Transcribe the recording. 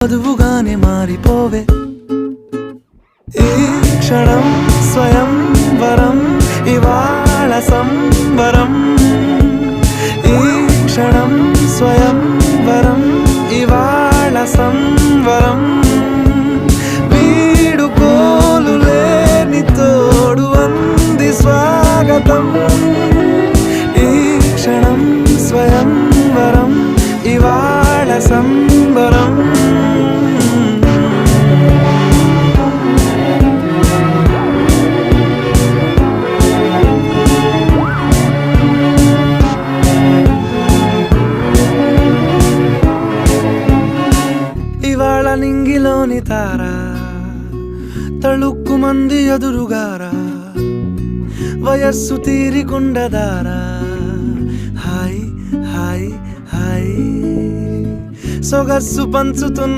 చదువుగానే మారిపోవే ఈ క్షణం స్వయం వరం ఇవాళ సంబరం ఈ క్షణం స్వయం వరం ఇవాళ సంవరం వీడుకోలు లేని తోడు అంది స్వాగతం ఈ క్షణం స్వయం వరం ఇవాళ సంబరం ఇవాళ నింగిలోని తారా తళుక్కు మంది ఎదురుగారా వయస్సు తీరికుండదారా హాయ్ హాయ్ హాయ్ సొగస్సు పంచుతున్న